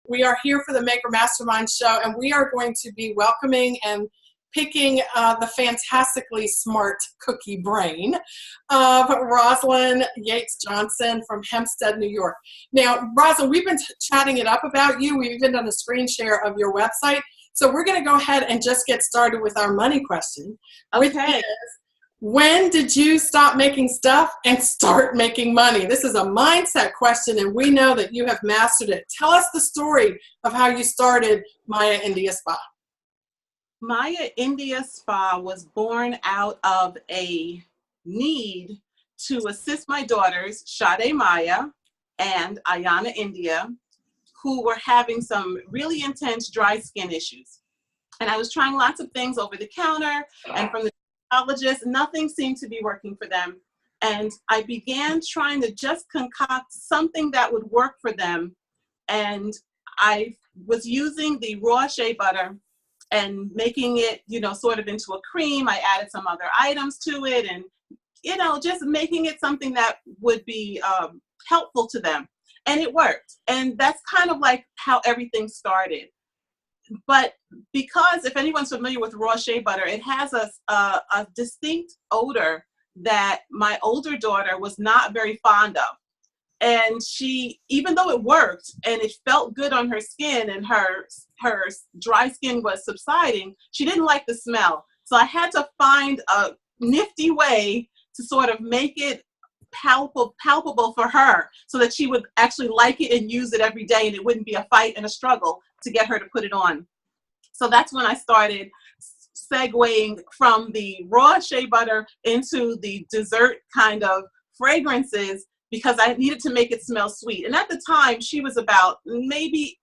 We are here for the Maker Mastermind Show, and we are going to be welcoming and picking the fantastically smart cookie brain of Roslyne Yates-Johnson from Hempstead, New York. Now, Roslyne, we've been chatting it up about you. We've even done a screen share of your website. So we're going to go ahead and just get started with our money question. Okay. Which is, when did you stop making stuff and start making money? This is a mindset question, and we know that you have mastered it. Tell us the story of how you started MayaIndia Spa. MayaIndia Spa was born out of a need to assist my daughters, Sade Maya and Ayana India, who were having some really intense dry skin issues. And I was trying lots of things over the counter and from the dermatologist. Nothing seemed to be working for them. And I began trying to just concoct something that would work for them. And I was using the raw shea butter and making it, sort of into a cream. I added some other items to it and, just making it something that would be helpful to them. And it worked. And that's kind of like how everything started. But because if anyone's familiar with raw shea butter, it has a distinct odor that my older daughter was not very fond of. And she, even though it worked and it felt good on her skin and her dry skin was subsiding, she didn't like the smell. So I had to find a nifty way to sort of make it palpable for her so that she would actually like it and use it every day, and it wouldn't be a fight and a struggle to get her to put it on. So that's when I started segueing from the raw shea butter into the dessert kind of fragrances, because I needed to make it smell sweet. And at the time, she was about maybe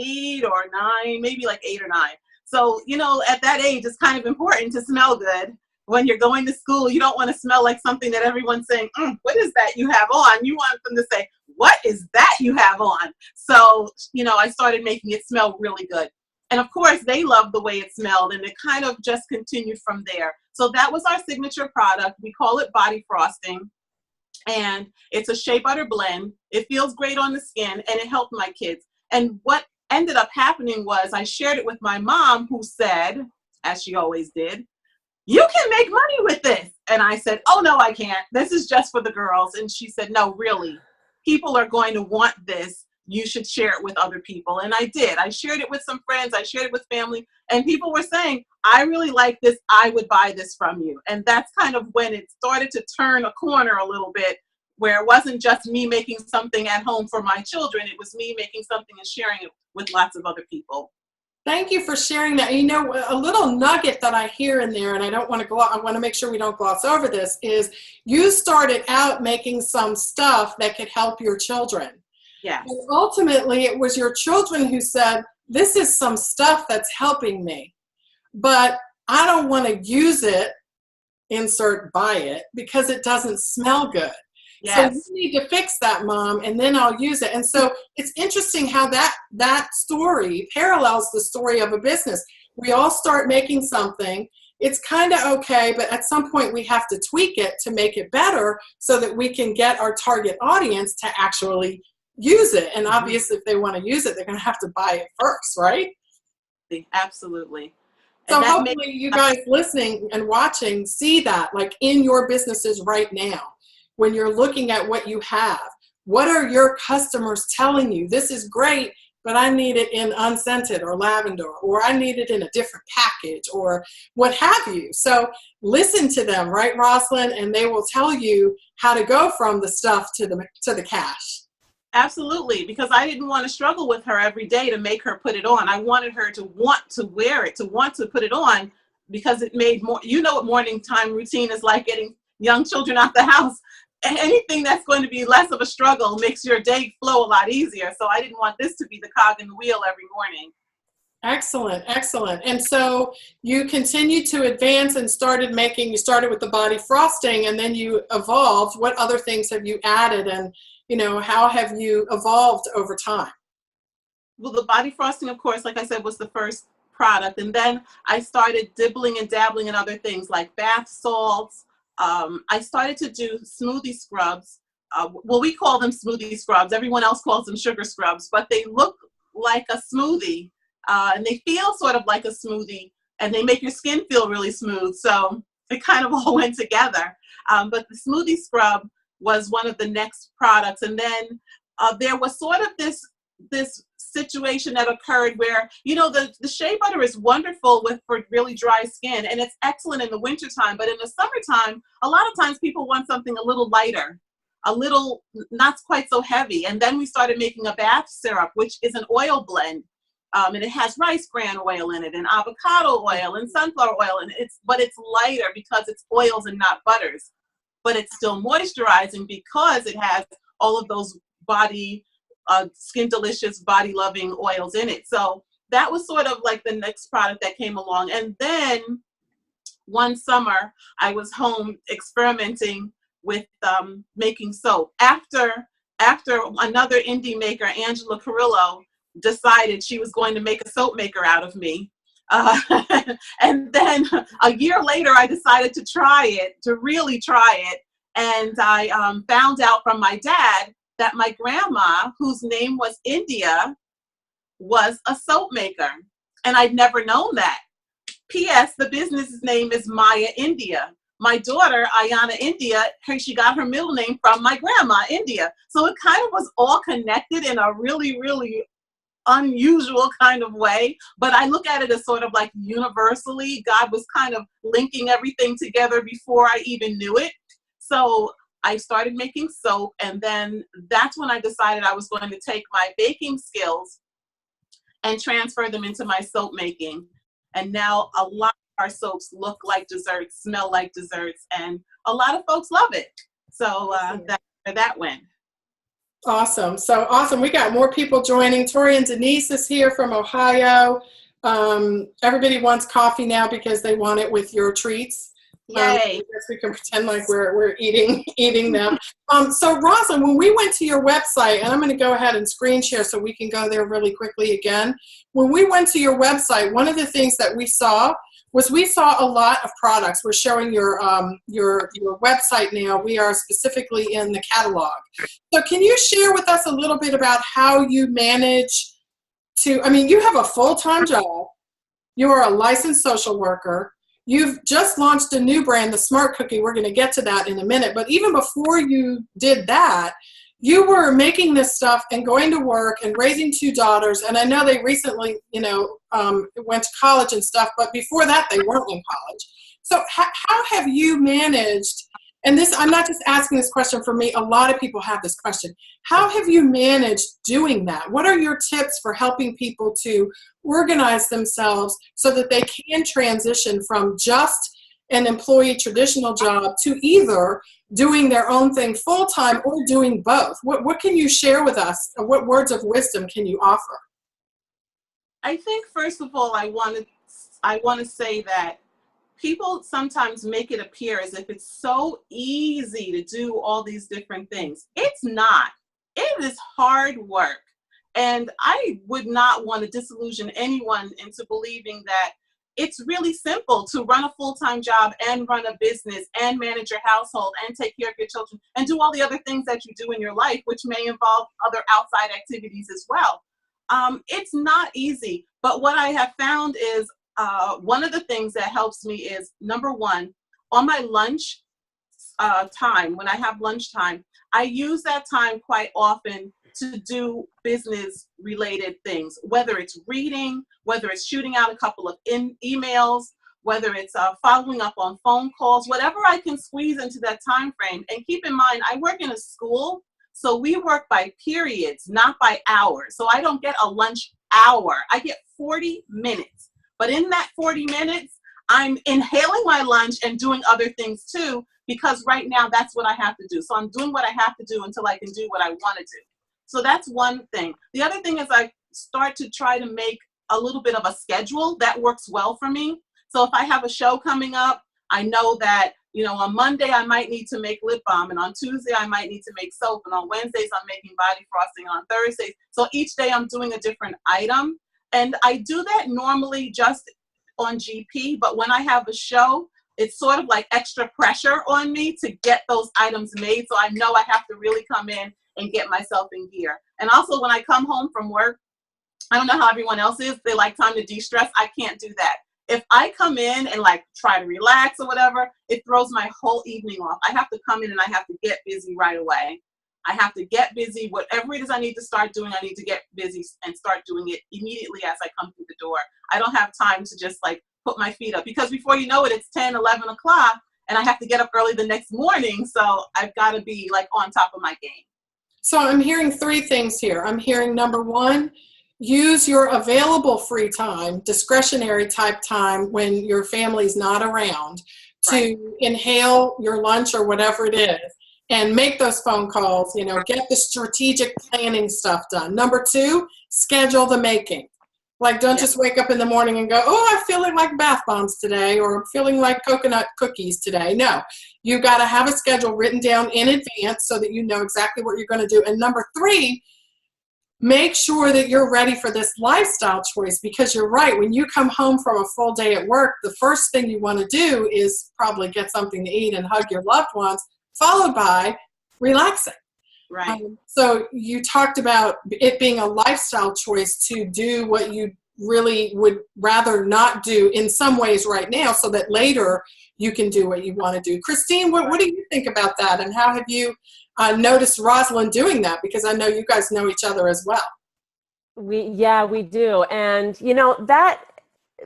8 or 9, maybe like 8 or 9. So, at that age, it's kind of important to smell good. When you're going to school, you don't want to smell like something that everyone's saying, what is that you have on? You want them to say, what is that you have on? So, I started making it smell really good. And of course, they loved the way it smelled, and it kind of just continued from there. So that was our signature product. We call it body frosting. And it's a shea butter blend. It feels great on the skin, and it helped my kids. And what ended up happening was I shared it with my mom, who said, as she always did, you can make money with this. And I said, oh, no, I can't. This is just for the girls. And she said, no, really, people are going to want this. You should share it with other people. And I did. I shared it with some friends. I shared it with family. And people were saying, I really like this. I would buy this from you. And that's kind of when it started to turn a corner a little bit, where it wasn't just me making something at home for my children. It was me making something and sharing it with lots of other people. Thank you for sharing that. A little nugget that I hear in there, and I want to make sure we don't gloss over this, is you started out making some stuff that could help your children. Yes. And ultimately, it was your children who said, this is some stuff that's helping me, but I don't want to use it, insert buy it, because it doesn't smell good. Yes. So you need to fix that, Mom, and then I'll use it. And so it's interesting how that story parallels the story of a business. We all start making something. It's kind of okay, but at some point we have to tweak it to make it better so that we can get our target audience to actually use it. And obviously, if they want to use it, they're going to have to buy it first, right? Absolutely. So hopefully you guys listening and watching see that, like, in your businesses right now. When you're looking at what you have, what are your customers telling you? This is great, but I need it in unscented or lavender, or I need it in a different package, or what have you. So listen to them, right, Roslyne? And they will tell you how to go from the stuff to the cash. Absolutely, because I didn't want to struggle with her every day to make her put it on. I wanted her to want to wear it, to want to put it on, because it made more, what morning time routine is like, getting young children out the house. Anything that's going to be less of a struggle makes your day flow a lot easier. So I didn't want this to be the cog in the wheel every morning. Excellent, excellent. And so you continued to advance and you started with the body frosting, and then you evolved. What other things have you added, and how have you evolved over time? Well, the body frosting, of course, like I said, was the first product. And then I started dibbling and dabbling in other things like bath salts. I started to do smoothie scrubs. We call them smoothie scrubs. Everyone else calls them sugar scrubs, but they look like a smoothie, and they feel sort of like a smoothie, and they make your skin feel really smooth. So it kind of all went together. But the smoothie scrub was one of the next products. And then there was sort of this situation that occurred where, you know, the shea butter is wonderful for really dry skin, and it's excellent in the wintertime. But in the summertime, a lot of times people want something a little lighter, a little not quite so heavy. And then we started making a bath syrup, which is an oil blend. And it has rice bran oil in it, and avocado oil, and sunflower oil, and it's lighter because it's oils and not butters. But it's still moisturizing because it has all of those skin delicious, body loving oils in it. So that was sort of like the next product that came along. And then one summer I was home experimenting with making soap. After another indie maker, Angela Carrillo, decided she was going to make a soap maker out of me. And then a year later, I decided to really try it. And I found out from my dad that my grandma, whose name was India, was a soap maker. And I'd never known that. P.S. The business's name is MayaIndia. My daughter, Ayana India, she got her middle name from my grandma, India. So it kind of was all connected in a really, really unusual kind of way. But I look at it as sort of like universally, God was kind of linking everything together before I even knew it. So I started making soap, and then that's when I decided I was going to take my baking skills and transfer them into my soap making. And now a lot of our soaps look like desserts, smell like desserts, and a lot of folks love it. So that's where that went. Awesome. So awesome. We got more people joining. Tori and Denise is here from Ohio. Everybody wants coffee now because they want it with your treats. Yay. I guess we can pretend like we're eating them. So Roslyne, when we went to your website, and I'm going to go ahead and screen share so we can go there really quickly again. When we went to your website, one of the things that we saw a lot of products. We're showing your website now. We are specifically in the catalog. So can you share with us a little bit about how you manage to, I mean, you have a full-time job. You are a licensed social worker. You've just launched a new brand, the Smart Cookie. We're going to get to that in a minute. But even before you did that, you were making this stuff and going to work and raising 2 daughters. And I know they recently, went to college and stuff, but before that, they weren't in college. So how have you managed, and this, I'm not just asking this question for me, a lot of people have this question. How have you managed doing that? What are your tips for helping people to organize themselves so that they can transition from just an employee traditional job to either doing their own thing full-time or doing both? What can you share with us? What words of wisdom can you offer? I think, first of all, I want to say that people sometimes make it appear as if it's so easy to do all these different things. It's not. It is hard work. And I would not want to disillusion anyone into believing that it's really simple to run a full-time job and run a business and manage your household and take care of your children and do all the other things that you do in your life, which may involve other outside activities as well. It's not easy, but what I have found is one of the things that helps me is, number one, on my lunch time, when I have lunchtime, I use that time quite often to do business related things, whether it's reading, whether it's shooting out a couple of emails, whether it's following up on phone calls, whatever I can squeeze into that time frame. And keep in mind, I work in a school, so we work by periods, not by hours. So I don't get a lunch hour. I get 40 minutes. But in that 40 minutes, I'm inhaling my lunch and doing other things too, because right now that's what I have to do. So I'm doing what I have to do until I can do what I want to do. So that's one thing. The other thing is I start to try to make a little bit of a schedule that works well for me. So if I have a show coming up, I know that, on Monday I might need to make lip balm, and on Tuesday I might need to make soap, and on Wednesdays I'm making body frosting, and on Thursdays. So each day I'm doing a different item. And I do that normally just on GP, but when I have a show, it's sort of like extra pressure on me to get those items made. So I know I have to really come in and get myself in gear. And also when I come home from work, I don't know how everyone else is. They like time to de-stress. I can't do that. If I come in and like try to relax or whatever, it throws my whole evening off. I have to come in and I have to get busy right away. I have to get busy. Whatever it is I need to start doing, I need to get busy and start doing it immediately as I come through the door. I don't have time to just like put my feet up, because before you know it, it's 10, 11 o'clock and I have to get up early the next morning. So I've got to be like on top of my game. So I'm hearing three things here. I'm hearing, number one, use your available free time, discretionary type time when your family's not around, to inhale your lunch or whatever it is and make those phone calls, you know, get the strategic planning stuff done. Number two, schedule the making. Like, don't just wake up in the morning and go, oh, I'm feeling like bath bombs today, or I'm feeling like coconut cookies today. No, you got to have a schedule written down in advance so that you know exactly what you're going to do. And number three, make sure that you're ready for this lifestyle choice, because you're right. When you come home from a full day at work, the first thing you want to do is probably get something to eat and hug your loved ones, followed by relaxing. Right. So you talked about it being a lifestyle choice to do what you really would rather not do in some ways right now, so that later you can do what you want to do. Christine, what do you think about that? And how have you noticed Roslyne doing that? Because I know you guys know each other as well. We do. And you know, that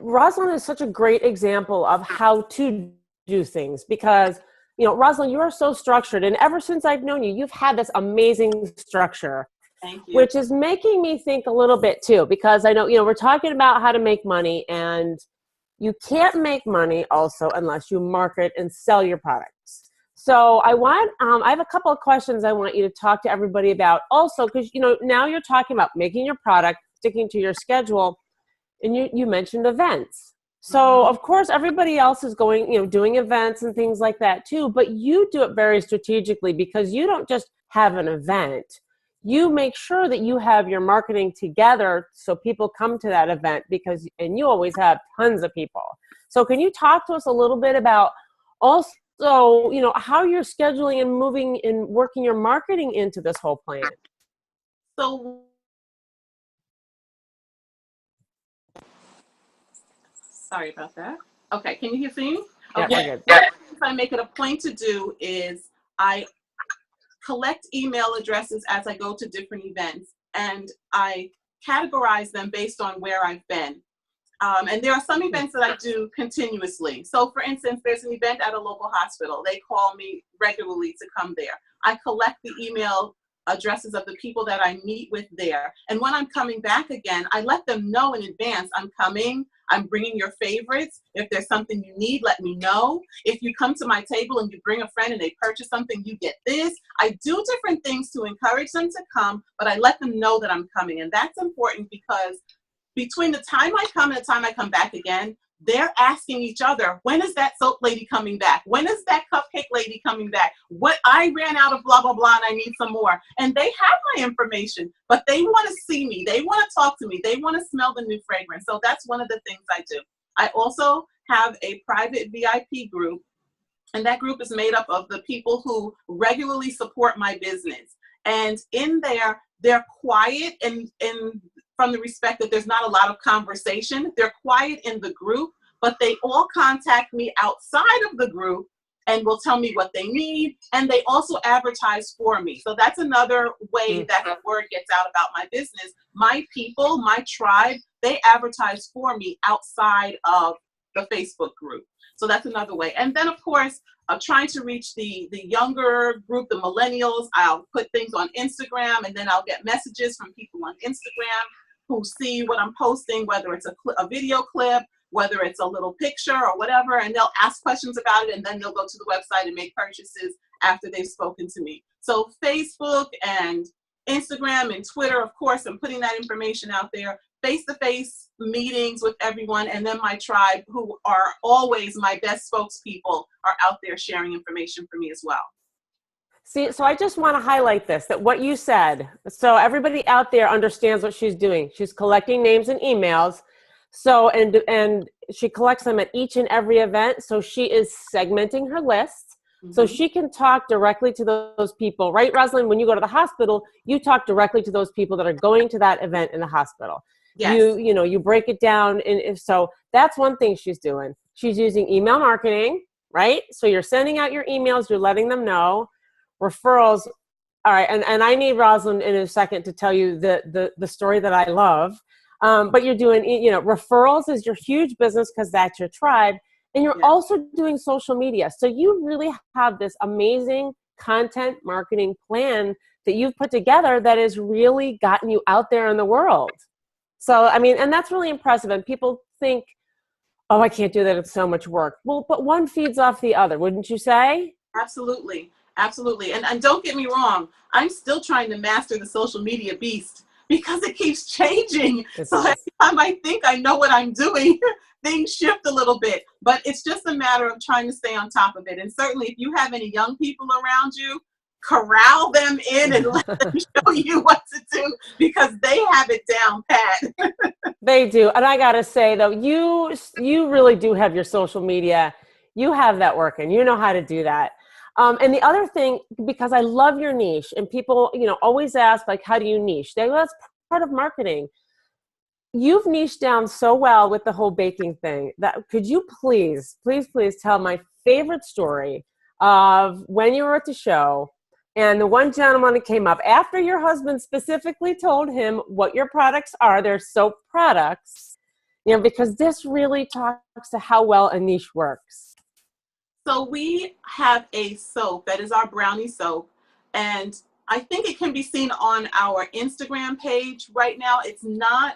Roslyne is such a great example of how to do things, because you know, Roslyne, you are so structured, and ever since I've known you, you've had this amazing structure. Thank you. Which is making me think a little bit too, because I know, you know, we're talking about how to make money, and you can't make money also unless you market and sell your products. So I have a couple of questions I want you to talk to everybody about also, because, you know, now you're talking about making your product, sticking to your schedule, and you mentioned events. So of course, everybody else is going, you know, doing events and things like that too, but you do it very strategically, because you don't just have an event. You make sure that you have your marketing together so people come to that event, and you always have tons of people. So can you talk to us a little bit about also, you know, how you're scheduling and moving and working your marketing into this whole plan? So, sorry about that. Okay, can you hear me? Okay. Yeah, One of the things I make it a point to do is I collect email addresses as I go to different events, and I categorize them based on where I've been. And there are some events that I do continuously. So for instance, there's an event at a local hospital. They call me regularly to come there. I collect the email addresses of the people that I meet with there. And when I'm coming back again, I let them know in advance, I'm coming, I'm bringing your favorites. If there's something you need, let me know. If you come to my table and you bring a friend and they purchase something, you get this. I do different things to encourage them to come, but I let them know that I'm coming. And that's important, because between the time I come and the time I come back again, they're asking each other, when is that soap lady coming back? When is that cupcake lady coming back? What, I ran out of blah, blah, blah, and I need some more. And they have my information, but they want to see me. They want to talk to me. They want to smell the new fragrance. So that's one of the things I do. I also have a private VIP group, and that group is made up of the people who regularly support my business. And in there, they're quiet, and from the respect that there's not a lot of conversation. They're quiet in the group, but they all contact me outside of the group and will tell me what they need. And they also advertise for me. So that's another way that the word gets out about my business. My people, my tribe, they advertise for me outside of the Facebook group. So that's another way. And then, of course, I'm trying to reach the younger group, the millennials. I'll put things on Instagram, and then I'll get messages from people on Instagram who see what I'm posting, whether it's a video clip, whether it's a little picture or whatever, and they'll ask questions about it, and then they'll go to the website and make purchases after they've spoken to me. So Facebook and Instagram and Twitter, of course, I'm putting that information out there. Face-to-face meetings with everyone, and then my tribe, who are always my best spokespeople, are out there sharing information for me as well. See, so I just want to highlight this, that what you said, so everybody out there understands what she's doing. She's collecting names and emails. So, and she collects them at each and every event. So she is segmenting her list. So she can talk directly to those people, right, Roslyne? When you go to the hospital, you talk directly to those people that are going to that event in the hospital. Yes. You break it down. And so that's one thing she's doing. She's using email marketing, right? So you're sending out your emails, you're letting them know. Referrals. All right. And I need Roslyne in a second to tell you the story that I love. But you're doing, referrals is your huge business because that's your tribe. And you're also doing social media. So you really have this amazing content marketing plan that you've put together that has really gotten you out there in the world. So, I mean, and that's really impressive. And people think, oh, I can't do that. It's so much work. Well, but one feeds off the other, wouldn't you say? Absolutely. Absolutely. And don't get me wrong. I'm still trying to master the social media beast because it keeps changing. So every time I think I know what I'm doing, things shift a little bit. But it's just a matter of trying to stay on top of it. And certainly if you have any young people around you, corral them in and let them show you what to do because they have it down pat. They do. And I got to say, though, you really do have your social media. You have that working. You know how to do that. And the other thing, because I love your niche, and people, always ask, like, how do you niche? They go, that's part of marketing. You've niched down so well with the whole baking thing that could you please tell my favorite story of when you were at the show and the one gentleman that came up after your husband specifically told him what your products are, they're soap products, because this really talks to how well a niche works. So we have a soap that is our brownie soap, and I think it can be seen on our Instagram page right now. It's not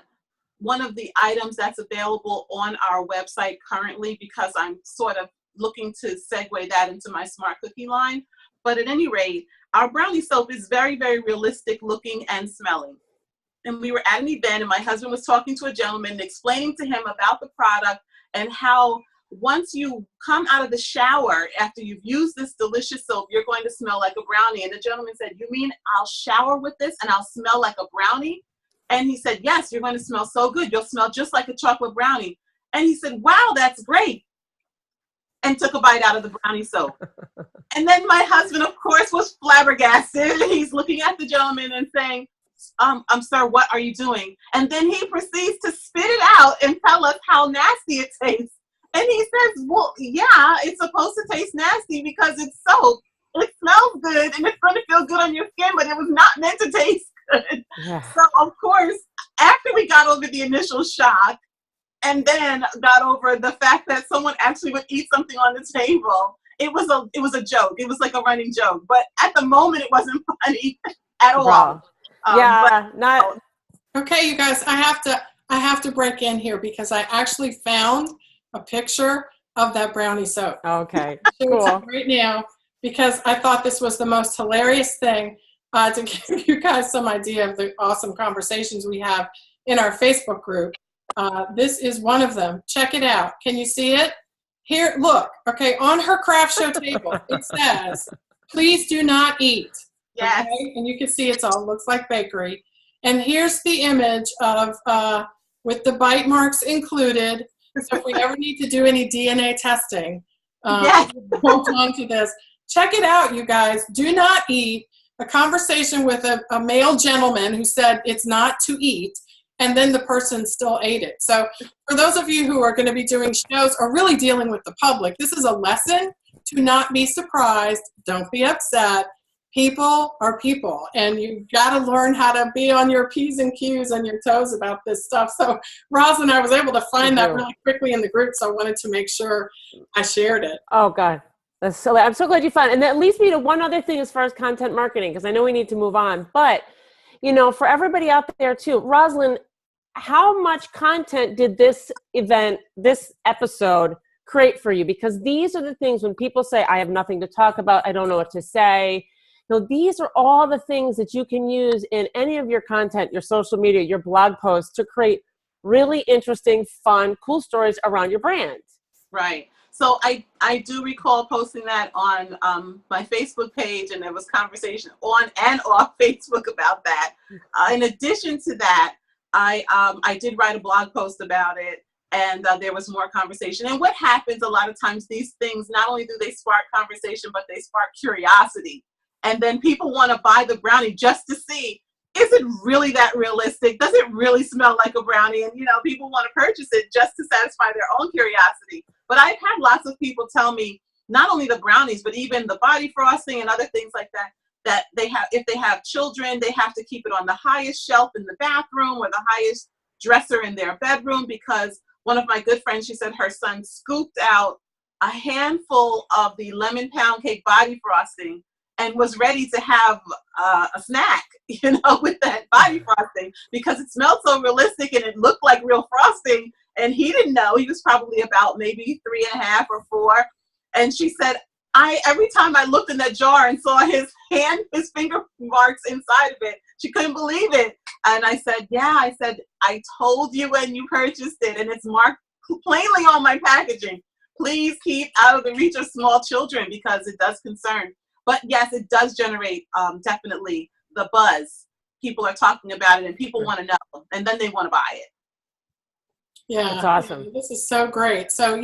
one of the items that's available on our website currently because I'm sort of looking to segue that into my Smart Cookie line. But at any rate, our brownie soap is very, very realistic looking and smelling. And we were at an event and my husband was talking to a gentleman and explaining to him about the product and how once you come out of the shower after you've used this delicious soap, you're going to smell like a brownie. And the gentleman said, you mean I'll shower with this and I'll smell like a brownie? And he said, yes, you're going to smell so good. You'll smell just like a chocolate brownie. And he said, wow, that's great. And took a bite out of the brownie soap. And then my husband, of course, was flabbergasted. And he's looking at the gentleman and saying, sir, what are you doing? And then he proceeds to spit it out and tell us how nasty it tastes. And he says, well, yeah, it's supposed to taste nasty because it's soap. It smells good and it's going to feel good on your skin, but it was not meant to taste good. Yeah. So, of course, after we got over the initial shock and then got over the fact that someone actually would eat something on the table, it was a joke. It was like a running joke. But at the moment, it wasn't funny at all. Wow. Not. Okay, you guys, I have to break in here because I actually found a picture of that brownie soap. Okay, cool. Right now, because I thought this was the most hilarious thing to give you guys some idea of the awesome conversations we have in our Facebook group. This is one of them. Check it out. Can you see it? Here, look. Okay, on her craft show table, it says, "Please do not eat." Yes. Okay? And you can see it all looks like bakery. And here's the image of with the bite marks included. So if we ever need to do any DNA testing, hold on to this. Check it out, you guys. Do not eat. A conversation with a male gentleman who said it's not to eat, and then the person still ate it. So for those of you who are going to be doing shows or really dealing with the public, this is a lesson to not be surprised. Don't be upset. People are people, and you've got to learn how to be on your P's and Q's and your toes about this stuff. So, Roslyne, I was able to find that really quickly in the group, so I wanted to make sure I shared it. Oh, God. I'm so glad you found it. And that leads me to one other thing as far as content marketing, because I know we need to move on. But, for everybody out there, too, Roslyne, how much content did this event, this episode, create for you? Because these are the things when people say, I have nothing to talk about, I don't know what to say. These are all the things that you can use in any of your content, your social media, your blog posts to create really interesting, fun, cool stories around your brand. Right. So I do recall posting that on my Facebook page, and there was conversation on and off Facebook about that. In addition to that, I did write a blog post about it, and there was more conversation. And what happens a lot of times, these things, not only do they spark conversation, but they spark curiosity. And then people want to buy the brownie just to see is it really that realistic? Does it really smell like a brownie? And, people want to purchase it just to satisfy their own curiosity. But I've had lots of people tell me, not only the brownies, but even the body frosting and other things like that, that if they have children, they have to keep it on the highest shelf in the bathroom or the highest dresser in their bedroom, because one of my good friends, she said her son scooped out a handful of the lemon pound cake body frosting and was ready to have a snack, with that body frosting, because it smelled so realistic and it looked like real frosting. And he didn't know. He was probably about maybe 3.5 or 4. And she said, every time I looked in that jar and saw his finger marks inside of it, she couldn't believe it. And I said, I told you when you purchased it, and it's marked plainly on my packaging. Please keep out of the reach of small children, because it does concern. But yes, it does generate definitely the buzz. People are talking about it and people want to know, and then they want to buy it. Yeah, that's awesome. This is so great. So,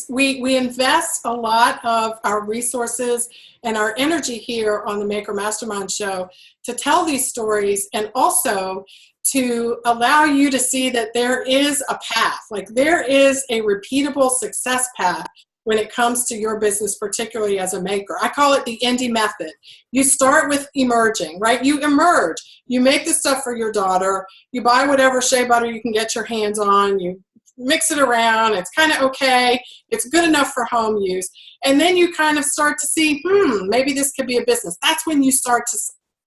we invest a lot of our resources and our energy here on the Maker Mastermind Show to tell these stories, and also to allow you to see that there is a path, like there is a repeatable success path when it comes to your business, particularly as a maker. I call it the indie method. You start with emerging, right? You emerge. You make the stuff for your daughter. You buy whatever shea butter you can get your hands on. You mix it around. It's kind of okay. It's good enough for home use. And then you kind of start to see, maybe this could be a business. That's when you start to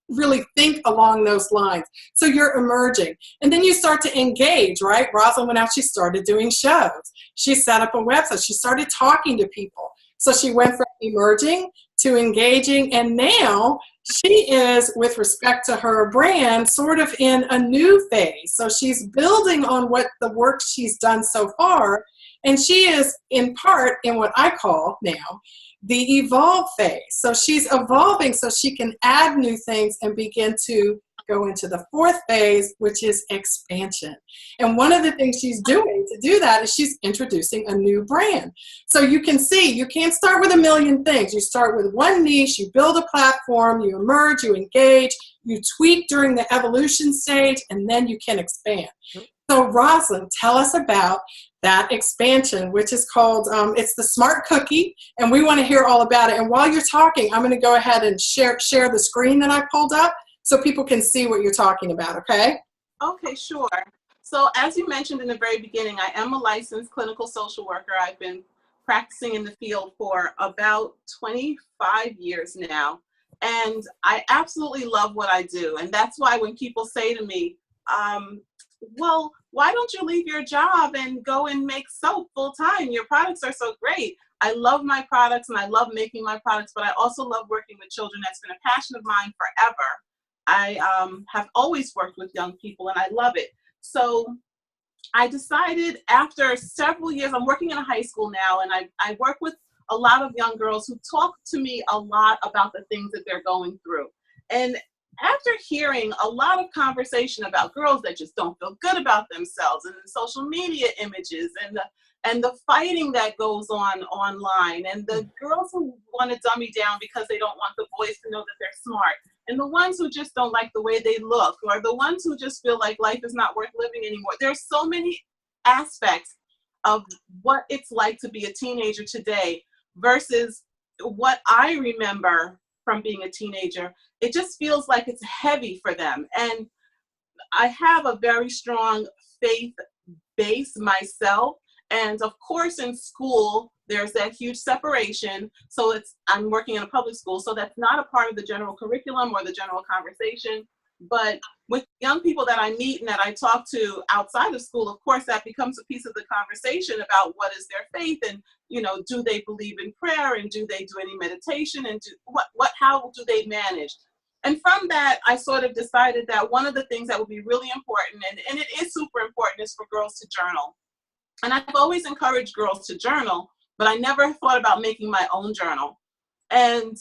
really think along those lines. So you're emerging. And then you start to engage, right? Roslyne went out, she started doing shows. She set up a website. She started talking to people. So she went from emerging to engaging. And now she is, with respect to her brand, sort of in a new phase. So she's building on what the work she's done so far. And she is in part in what I call now the evolve phase. So she's evolving so she can add new things and begin to go into the 4th phase, which is expansion. And one of the things she's doing to do that is she's introducing a new brand. So you can see, you can't start with a million things. You start with one niche, you build a platform, you emerge, you engage, you tweak during the evolution stage, and then you can expand. So Roslyne, tell us about that expansion, which is called, it's the Smart Cookie, and we want to hear all about it. And while you're talking, I'm going to go ahead and share the screen that I pulled up so people can see what you're talking about, okay? Okay, sure. So as you mentioned in the very beginning, I am a licensed clinical social worker. I've been practicing in the field for about 25 years now, and I absolutely love what I do. And that's why when people say to me, well, why don't you leave your job and go and make soap full time? Your products are so great. I love my products and I love making my products, but I also love working with children. That's been a passion of mine forever. I have always worked with young people and I love it. So I decided after several years, I'm working in a high school now, and I work with a lot of young girls who talk to me a lot about the things that they're going through. And after hearing a lot of conversation about girls that just don't feel good about themselves, and the social media images, and the fighting that goes on online, and the girls who want to dummy down because they don't want the boys to know that they're smart, and the ones who just don't like the way they look, or the ones who just feel like life is not worth living anymore. There's so many aspects of what it's like to be a teenager today versus what I remember from being a teenager. It just feels like it's heavy for them. And I have a very strong faith base myself. And of course, in school, there's that huge separation. So I'm working in a public school, so that's not a part of the general curriculum or the general conversation. But with young people that I meet and that I talk to outside of school, of course, that becomes a piece of the conversation about what is their faith, and, you know, do they believe in prayer, and do they do any meditation, and how do they manage? And from that, I sort of decided that one of the things that would be really important, and it is super important, is for girls to journal. And I've always encouraged girls to journal, but I never thought about making my own journal. And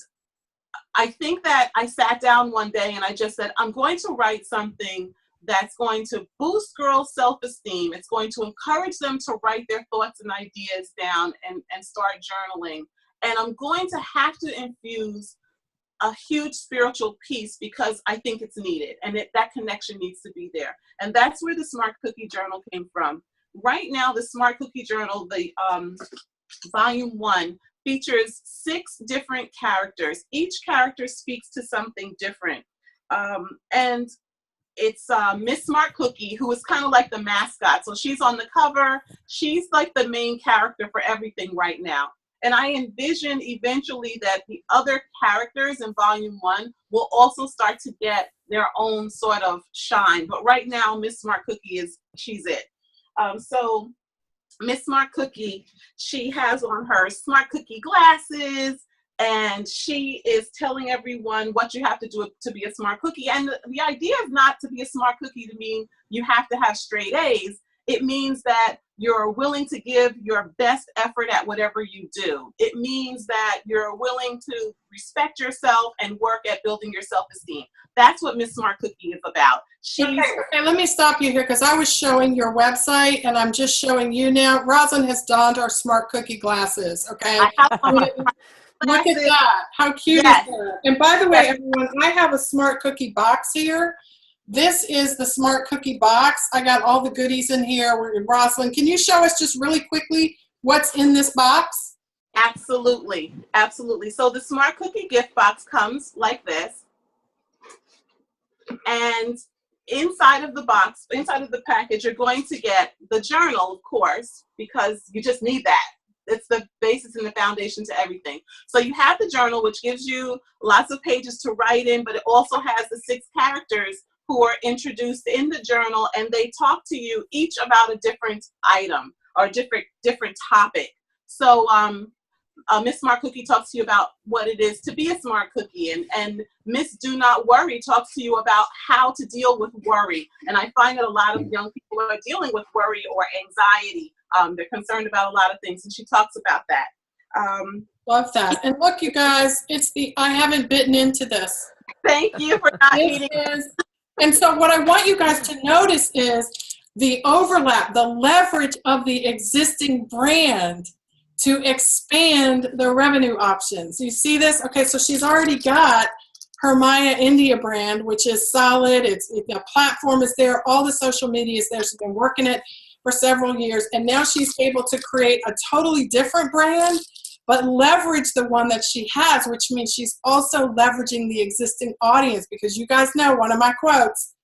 I think that I sat down one day and I just said, I'm going to write something that's going to boost girls' self-esteem. It's going to encourage them to write their thoughts and ideas down and start journaling. And I'm going to have to infuse a huge spiritual piece because I think it's needed, and that connection needs to be there. And that's where the Smart Cookie Journal came from. Right now, the Smart Cookie Journal, the volume 1, features 6 different characters. Each character speaks to something different. And it's Miss Smart Cookie, who is kind of like the mascot. So she's on the cover. She's like the main character for everything right now. And I envision eventually that the other characters in volume 1 will also start to get their own sort of shine. But right now, Miss Smart Cookie she's it. So Miss Smart Cookie, she has on her Smart Cookie glasses, and she is telling everyone what you have to do to be a smart cookie. And the idea is not to be a smart cookie to mean you have to have straight A's. It means that you're willing to give your best effort at whatever you do. It means that you're willing to respect yourself and work at building your self-esteem. That's what Miss Smart Cookie is about. Okay, let me stop you here because I was showing your website and I'm just showing you now. Roslyne has donned our Smart Cookie glasses, okay? Look at that. How cute is that? And by the way, everyone, I have a Smart Cookie box here. This is the Smart Cookie box. I got all the goodies in here. We're in Roslyne. Can you show us just really quickly what's in this box? Absolutely. Absolutely. So the Smart Cookie gift box comes like this. And inside of the box, inside of the package, you're going to get the journal, of course, because you just need that. It's the basis and the foundation to everything. So you have the journal, which gives you lots of pages to write in, but it also has the 6 characters who are introduced in the journal, and they talk to you each about a different item or a different topic. So Miss Smart Cookie talks to you about what it is to be a smart cookie, and Miss Do Not Worry talks to you about how to deal with worry. And I find that a lot of young people are dealing with worry or anxiety. They're concerned about a lot of things, and she talks about that. Love that. And look, you guys, I haven't bitten into this. Thank you for not eating. And so what I want you guys to notice is the overlap, the leverage of the existing brand to expand the revenue options. You see this? Okay, so she's already got her MayaIndia brand, which is solid. The platform is there. All the social media is there. She's been working it for several years. And now she's able to create a totally different brand, but leverage the one that she has, which means she's also leveraging the existing audience, because you guys know one of my quotes,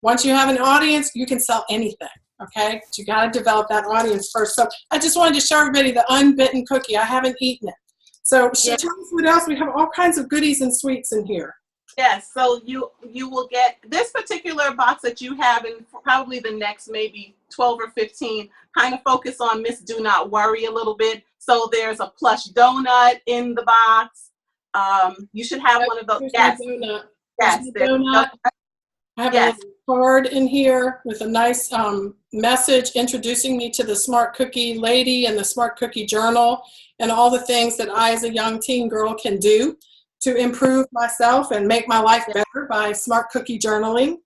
once you have an audience, you can sell anything, okay? But you got to develop that audience first. So I just wanted to show everybody the unbitten cookie. I haven't eaten it. So tell us what else. We have all kinds of goodies and sweets in here. Yes, so you will get this particular box that you have, and probably the next maybe 12 or 15 kind of focus on Miss Do Not Worry a little bit. So there's a plush donut in the box. You should have one of those. Yes, yes, there's donut. I have a little card in here with a nice message introducing me to the Smart Cookie lady and the Smart Cookie Journal and all the things that I as a young teen girl can do to improve myself and make my life better by Smart Cookie journaling.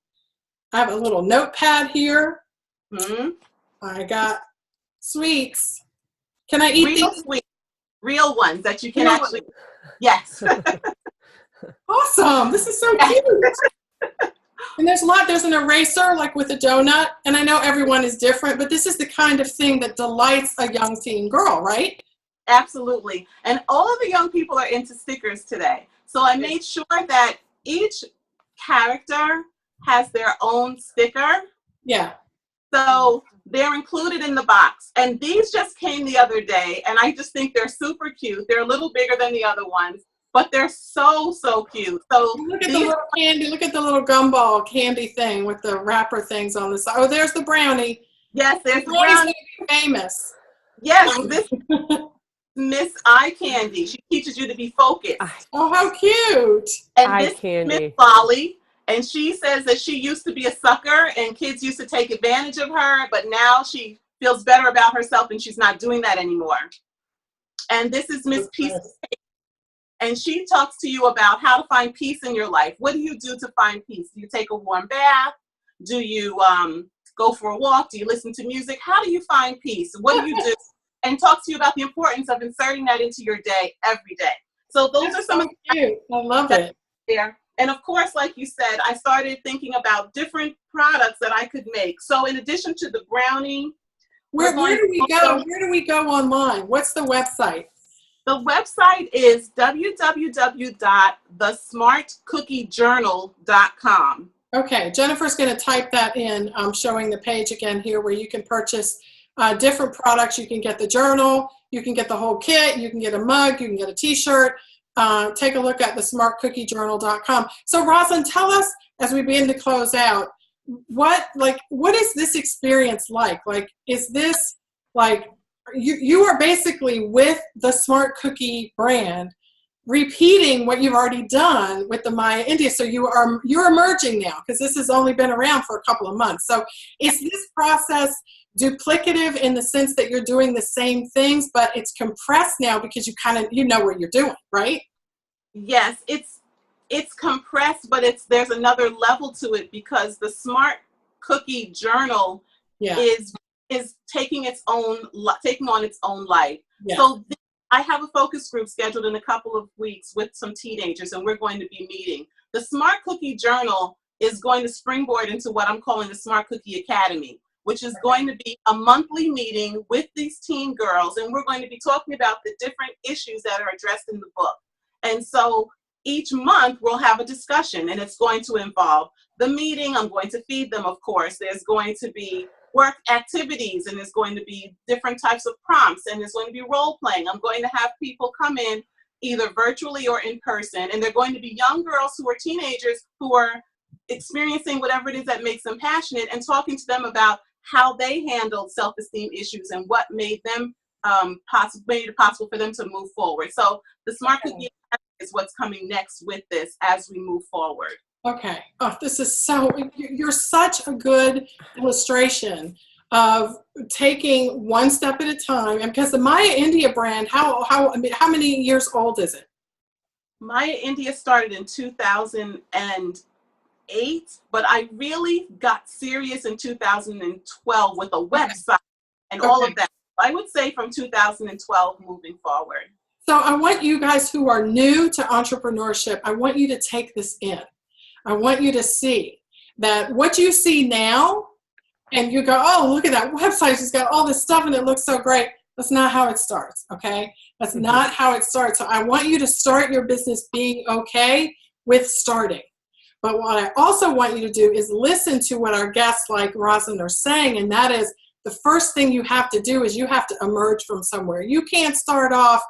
I have a little notepad here. Mm-hmm. I got sweets. Can I eat real these? Sweets, real ones that you can actually. Yes. Awesome. This is so cute. And there's an eraser like with a donut. And I know everyone is different, but this is the kind of thing that delights a young teen girl, right? Absolutely. And all of the young people are into stickers today. So I made sure that each character has their own sticker. Yeah. So they're included in the box. And these just came the other day, and I just think they're super cute. They're a little bigger than the other ones, but they're so, so cute. So look at the little candy. Look at the little gumball candy thing with the wrapper things on the side. Oh, there's the brownie. Yes, there's the brownie's brownie. Gonna be famous. Yes, this Miss Eye Candy. She teaches you to be focused. Oh, how cute. And this is Miss Lolly. And she says that she used to be a sucker and kids used to take advantage of her, but now she feels better about herself and she's not doing that anymore. And this is Miss Peace. And she talks to you about how to find peace in your life. What do you do to find peace? Do you take a warm bath? Do you go for a walk? Do you listen to music? How do you find peace? What do you do? And talks to you about the importance of inserting that into your day every day. So those That's are some so of cute. I love it. there. And of course, like you said, I started thinking about different products that I could make. So in addition to the brownie, Where do we go? Where do we go online? What's the website? The website is www.thesmartcookiejournal.com. Okay, Jennifer's going to type that in. I'm showing the page again here where you can purchase different products. You can get the journal, you can get the whole kit, you can get a mug, you can get a t-shirt. Take a look at thesmartcookiejournal.com. So Roslyne, tell us as we begin to close out, what is this experience like? Like, is this like you are basically with the Smart Cookie brand repeating what you've already done with the MayaIndia. So you're emerging now because this has only been around for a couple of months. So is this process duplicative in the sense that you're doing the same things, but it's compressed now because you know what you're doing, right? Yes, it's compressed, but there's another level to it because the Smart Cookie Journal is taking on its own life. Yeah. So I have a focus group scheduled in a couple of weeks with some teenagers, and we're going to be meeting. The Smart Cookie Journal is going to springboard into what I'm calling the Smart Cookie Academy, which is going to be a monthly meeting with these teen girls, and we're going to be talking about the different issues that are addressed in the book. And so each month we'll have a discussion, and it's going to involve the meeting. I'm going to feed them, of course. There's going to be work activities, and there's going to be different types of prompts, and there's going to be role playing. I'm going to have people come in either virtually or in person, and they're going to be young girls who are teenagers who are experiencing whatever it is that makes them passionate, and talking to them about how they handled self-esteem issues and what made them made it possible for them to move forward. So the Smart Cookie is what's coming next with this as we move forward. Okay. Oh, you're such a good illustration of taking one step at a time. And because the MayaIndia brand, how many years old is it? MayaIndia started in 2008, but I really got serious in 2012 with a website and all of that. I would say from 2012 moving forward. So I want you guys who are new to entrepreneurship, I want you to take this in. I want you to see that what you see now, and you go, oh, look at that website. She's got all this stuff and it looks so great. That's not how it starts, okay? That's not how it starts. So I want you to start your business being okay with starting. But what I also want you to do is listen to what our guests like Roslyne are saying, and that is the first thing you have to do is you have to emerge from somewhere. You can't start off,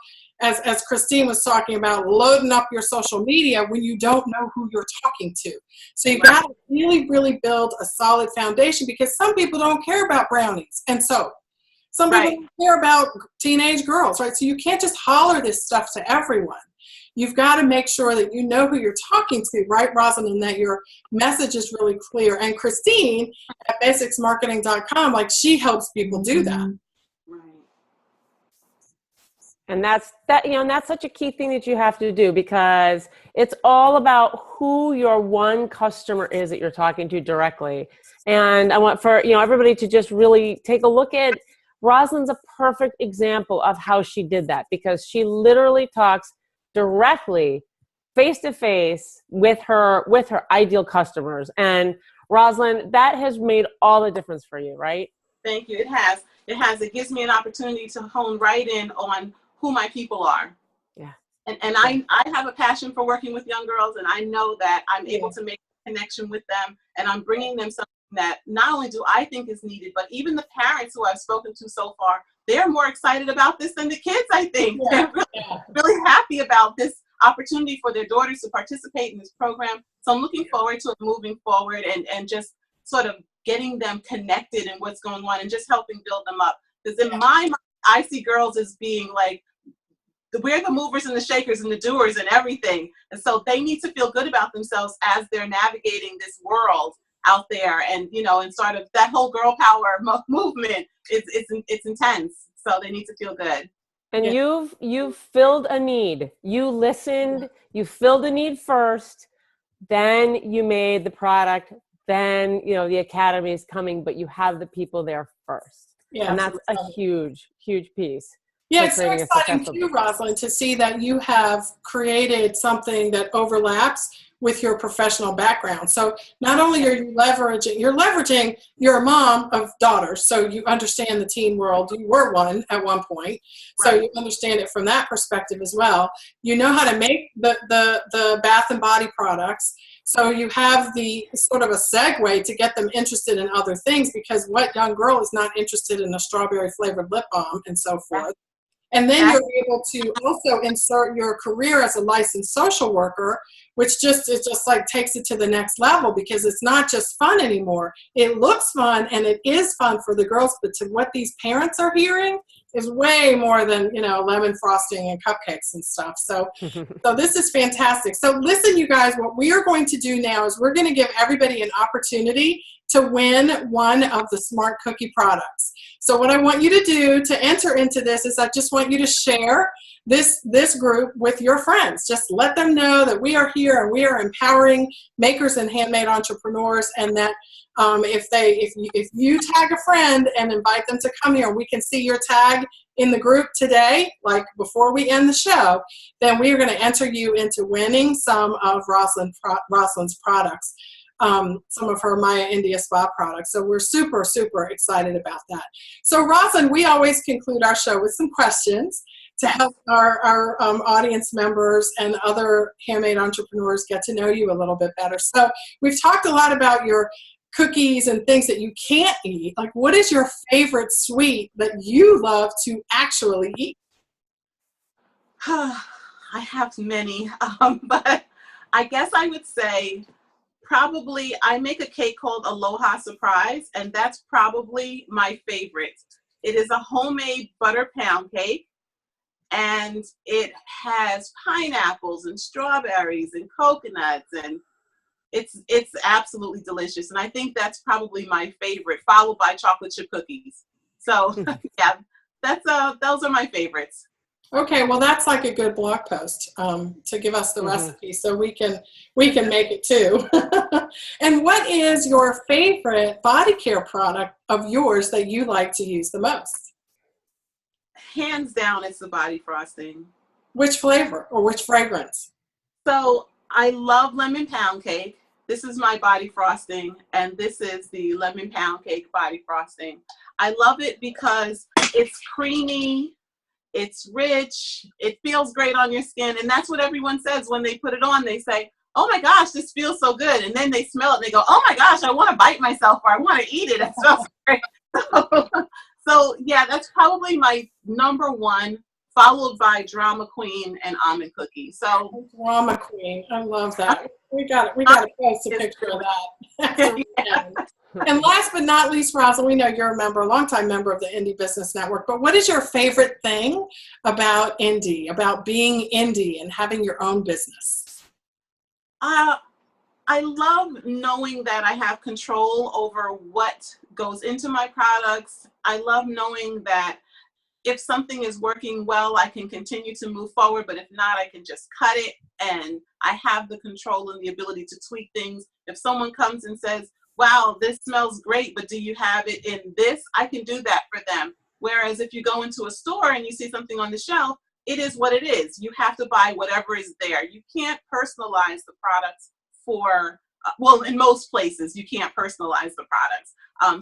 as Christine was talking about, loading up your social media when you don't know who you're talking to. So you've got to really, really build a solid foundation, because some people don't care about brownies. And so some people don't care about teenage girls, right? So you can't just holler this stuff to everyone. You've got to make sure that you know who you're talking to, right, Roslyne, and that your message is really clear. And Christine at basicsmarketing.com, like, she helps people do that. And that's such a key thing that you have to do, because it's all about who your one customer is that you're talking to directly. And I want for everybody to just really take a look at Roslyne's a perfect example of how she did that, because she literally talks directly face to face with her ideal customers. And Roslyne, that has made all the difference for you, right? Thank you. It has. It gives me an opportunity to hone right in on who my people are. Yeah. And I have a passion for working with young girls, and I know that I'm able to make a connection with them, and I'm bringing them something that not only do I think is needed, but even the parents who I've spoken to so far, they're more excited about this than the kids, I think. They're really happy about this opportunity for their daughters to participate in this program. So I'm looking forward to it moving forward, and just sort of getting them connected in what's going on and just helping build them up. Because in my mind, I see girls as being like, we're the movers and the shakers and the doers and everything. And so they need to feel good about themselves as they're navigating this world out there. And, and sort of that whole girl power movement, it's intense. So they need to feel good. And you've filled a need. You listened, you filled a need first, then you made the product, then, the academy is coming, but you have the people there first. Yeah, and that's a huge, huge piece. Yeah, for it's so creating a exciting successful too, Roslyne, to see that you have created something that overlaps with your professional background. So not only are you leveraging, you're a mom of daughters, so you understand the teen world. You were one at one point, so Right. you understand it from that perspective as well. You know how to make the bath and body products. So you have the sort of a segue to get them interested in other things, because what young girl is not interested in a strawberry flavored lip balm and so forth. And then you're able to also insert your career as a licensed social worker, which it just like takes it to the next level, because it's not just fun anymore. It looks fun and it is fun for the girls, but to what these parents are hearing is way more than, lemon frosting and cupcakes and stuff. So this is fantastic. So listen, you guys, what we are going to do now is we're going to give everybody an opportunity to win one of the Smart Cookie products. So what I want you to do to enter into this is I just want you to share this group with your friends. Just let them know that we are here and we are empowering makers and handmade entrepreneurs, and that if you tag a friend and invite them to come here, we can see your tag in the group today, like before we end the show, then we are going to enter you into winning some of Roslyne's products. Some of her MayaIndia spa products. So we're super, super excited about that. So Roslyne, we always conclude our show with some questions to help our audience members and other handmade entrepreneurs get to know you a little bit better. So we've talked a lot about your cookies and things that you can't eat. Like, what is your favorite sweet that you love to actually eat? I have many, but I guess I would say probably I make a cake called Aloha Surprise, and that's probably my favorite. It is a homemade butter pound cake, and it has pineapples and strawberries and coconuts, and it's absolutely delicious. And I think that's probably my favorite, followed by chocolate chip cookies. So yeah, those are my favorites. Okay, well, that's like a good blog post to give us the recipe, so we can make it too. And what is your favorite body care product of yours that you like to use the most? Hands down, it's the body frosting. Which flavor or which fragrance? So I love lemon pound cake. This is my body frosting, and this is the lemon pound cake body frosting. I love it because it's creamy. It's rich, it feels great on your skin, and that's what everyone says when they put it on. They say, oh my gosh, this feels so good, and then they smell it and they go, oh my gosh, I want to bite myself, or I want to eat it. It smells great. So yeah, that's probably my number one, followed by Drama Queen and Almond Cookie. So Drama Queen, I love that. We got to post a picture of that. And last but not least, Roslyne, we know you're a longtime member of the Indie Business Network, but what is your favorite thing about indie, about being indie and having your own business? I love knowing that I have control over what goes into my products. I love knowing that if something is working well, I can continue to move forward, but if not, I can just cut it, and I have the control and the ability to tweak things. If someone comes and says, wow, this smells great, but do you have it in this? I can do that for them. Whereas if you go into a store and you see something on the shelf, it is what it is. You have to buy whatever is there. You can't personalize the products in most places, you can't personalize the products.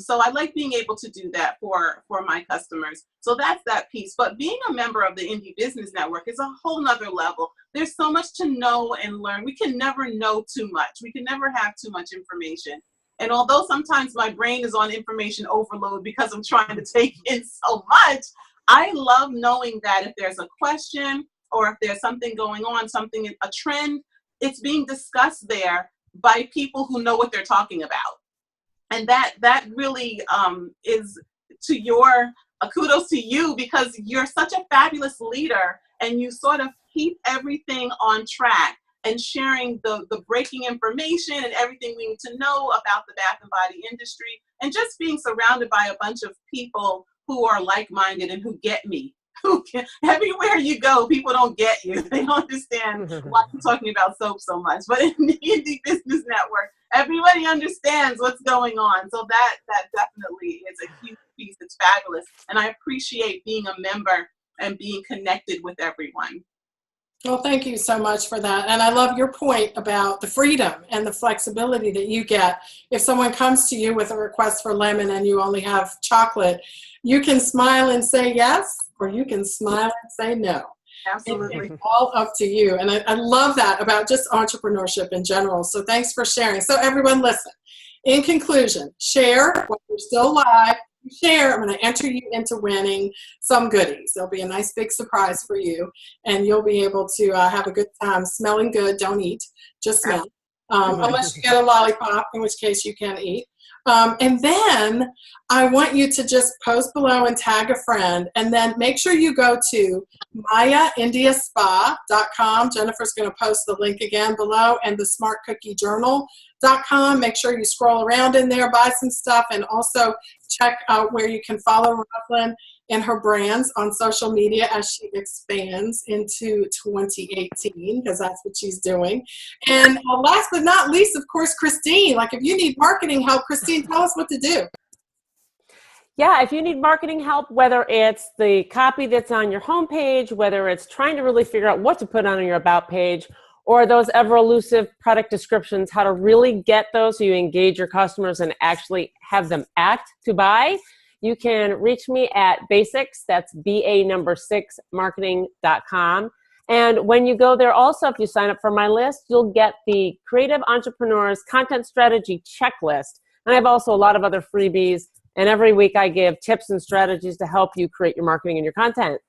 So I like being able to do that for my customers. So that's that piece. But being a member of the Indie Business Network is a whole nother level. There's so much to know and learn. We can never know too much. We can never have too much information. And although sometimes my brain is on information overload because I'm trying to take in so much, I love knowing that if there's a question or if there's something going on, a trend, it's being discussed there by people who know what they're talking about. And that really is kudos to you, because you're such a fabulous leader, and you sort of keep everything on track and sharing the breaking information and everything we need to know about the bath and body industry, and just being surrounded by a bunch of people who are like-minded and who get me. Everywhere you go, people don't get you. They don't understand why you're talking about soap so much. But in the Indie Business Network, everybody understands what's going on. So that definitely is a huge piece. It's fabulous. And I appreciate being a member and being connected with everyone. Well, thank you so much for that. And I love your point about the freedom and the flexibility that you get. If someone comes to you with a request for lemon and you only have chocolate, you can smile and say yes, or you can smile and say no. Absolutely. It's all up to you. And I love that about just entrepreneurship in general. So thanks for sharing. So everyone listen. In conclusion, share while you're still live. Share, I'm going to enter you into winning some goodies. There'll be a nice big surprise for you, and you'll be able to have a good time smelling good. Don't eat, just smell. Unless you get a lollipop, in which case you can eat. And then I want you to just post below and tag a friend, and then make sure you go to MayaIndiaSpa.com. Jennifer's going to post the link again below, and the SmartCookieJournal.com. Make sure you scroll around in there, buy some stuff, and also check out where you can follow Roslyne and her brands on social media as she expands into 2018, because that's what she's doing. And last but not least, of course, Christine. Like, if you need marketing help, Christine, tell us what to do. Yeah, if you need marketing help, whether it's the copy that's on your homepage, whether it's trying to really figure out what to put on your about page, or those ever elusive product descriptions, how to really get those so you engage your customers and actually have them act to buy, you can reach me at basics, that's BA6 marketing.com. And when you go there also, if you sign up for my list, you'll get the Creative Entrepreneurs Content Strategy Checklist. And I have also a lot of other freebies. And every week I give tips and strategies to help you create your marketing and your content.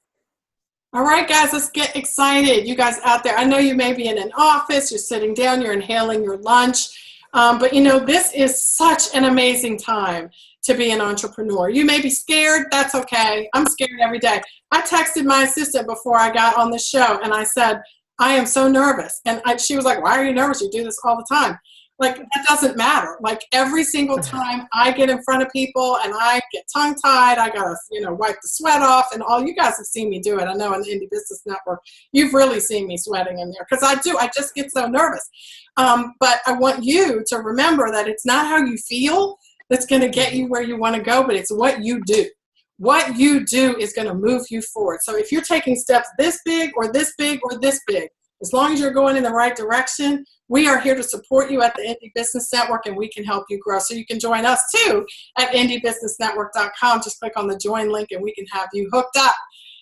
All right, guys, let's get excited. You guys out there, I know you may be in an office, you're sitting down, you're inhaling your lunch, but you know, this is such an amazing time to be an entrepreneur. You may be scared, that's okay. I'm scared every day. I texted my assistant before I got on the show, and I said, I am so nervous. And she was like, why are you nervous? You do this all the time. Like, that doesn't matter. Like, every single time I get in front of people and I get tongue-tied, I got to, wipe the sweat off, and all you guys have seen me do it. I know on the Indie Business Network, you've really seen me sweating in there, because I do. I just get so nervous. But I want you to remember that it's not how you feel that's going to get you where you want to go, but it's what you do. What you do is going to move you forward. So if you're taking steps this big or this big or this big, as long as you're going in the right direction, we are here to support you at the Indie Business Network, and we can help you grow. So you can join us too at indiebusinessnetwork.com. Just click on the join link and we can have you hooked up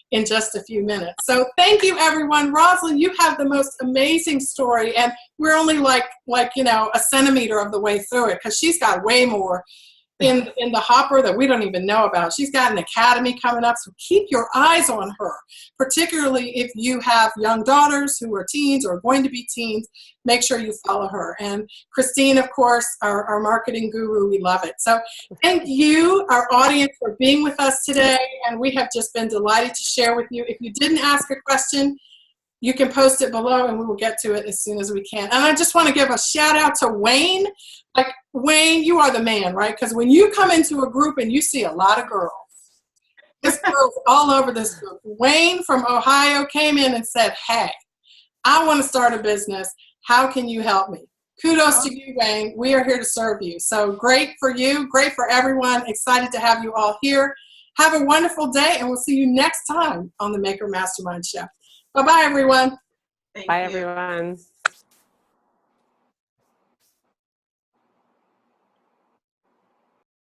in just a few minutes. So thank you, everyone. Roslyne, you have the most amazing story, and we're only like a centimeter of the way through it, because she's got way more in the hopper that we don't even know about. She's got an academy coming up, so keep your eyes on her, particularly if you have young daughters who are teens or going to be teens. Make sure you follow her. And Christine, of course, our marketing guru, we love it. So thank you, our audience, for being with us today, and we have just been delighted to share with you. If you didn't ask a question, you can post it below and we will get to it as soon as we can. And I just want to give a shout out to Wayne. Like, Wayne, you are the man, right? Because when you come into a group and you see a lot of girls, this girl's all over this group. Wayne from Ohio came in and said, hey, I want to start a business. How can you help me? Kudos to you, Wayne. We are here to serve you. So great for you. Great for everyone. Excited to have you all here. Have a wonderful day, and we'll see you next time on the Maker Mastermind Show. Bye-bye, everyone. Bye, everyone.